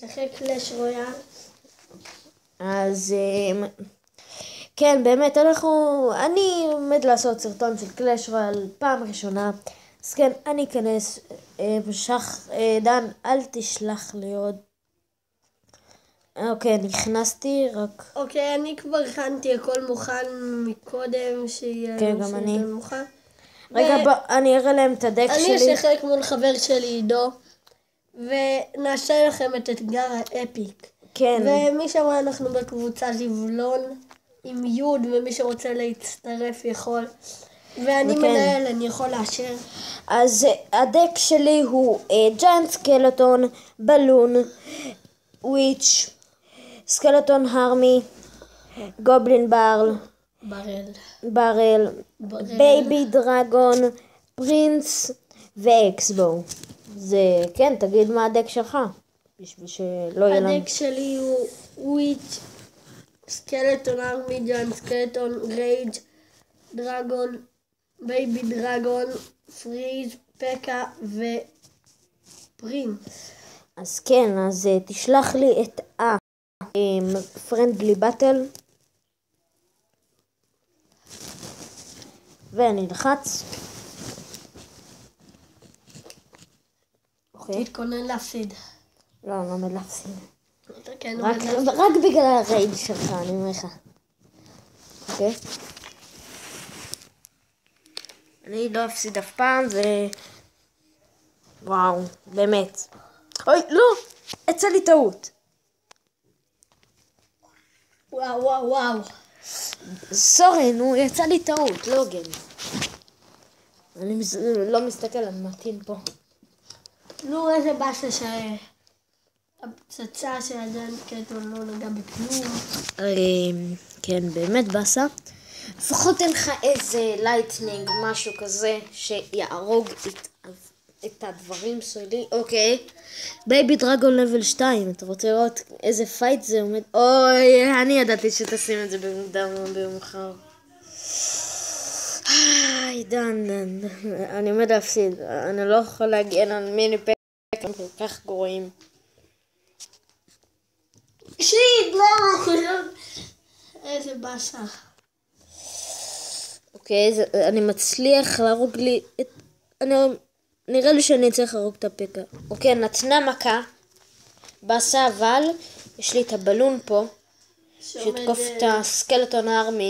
לשחק קלאש רויאל. אז כן, באמת, אני עומד לעשות סרטון של קלאש רויאל פעם ראשונה. אז כן, אני אכנס, דן, אל תשלח לי עוד. אוקיי, נכנסתי, רק... אוקיי, אני כבר הכנתי הכל מוכן מקודם, שיהיה כן, גם אני. מוכן. רגע, אני אראה להם את הדק שלי. אני אשחק מול חבר שלי עידו, ונעשה לכם את אתגר האפיק. כן. ומשם אנחנו בקבוצה זבלון עם יוד, ומי שרוצה להצטרף יכול. ואני מנהל, אני יכול לאשר. אז הדק שלי הוא ג'יינט סקלטון, בלון, וויץ', סקלטון הרמי, גובלין ברל, בייבי דרגון, פרינס ואקסבו. זה, כן, תגיד מה הדק שלך, בשביל שלא יהיה לנו. הדק שלי הוא וויץ', סקלטון הרמי, ג'יינט סקלטון, רייג', דרגון, בייבי דרגון, פריז, פקה ופרינס. אז כן, אז תשלח לי את פרנדלי באטל. ואני אלחץ. אוקיי. תתכונן להפסיד. לא, אני לא עומד להפסיד. רק בגלל הרייד שלך, אני אומר לך. אוקיי. אני לא אפסיד אף פעם, וואו, באמת. אוי, לא! יצא לי טעות. וואו. סורי, נו, יצא לי טעות, לא הוגן. אני לא מסתכל, אני מתאים פה. נו, איזה באסה שהפצצה של הג'יינט סקלטון לא נגע בכלום. כן, באמת באסה. לפחות אין לך איזה לייטנינג, משהו כזה, שיהרוג את הדברים שלי. אוקיי. בייבי דרגון לבל 2. אתה רוצה לראות איזה פייט זה עומד? אוי, אני ידעתי שתשים את זה במוקדם במחר. דן, אני עומד להפסיד. אני לא יכול להגן על מיני פק, הם כל כך גרועים. שיט, לא, איזה באסה. אוקיי, אני מצליח להרוג לי את... נראה לי שאני צריך להרוג את הפקה. אוקיי, נתנה מכה. באסה, אבל יש לי את הבלון פה, שתקוף את הסקלטון הארמי.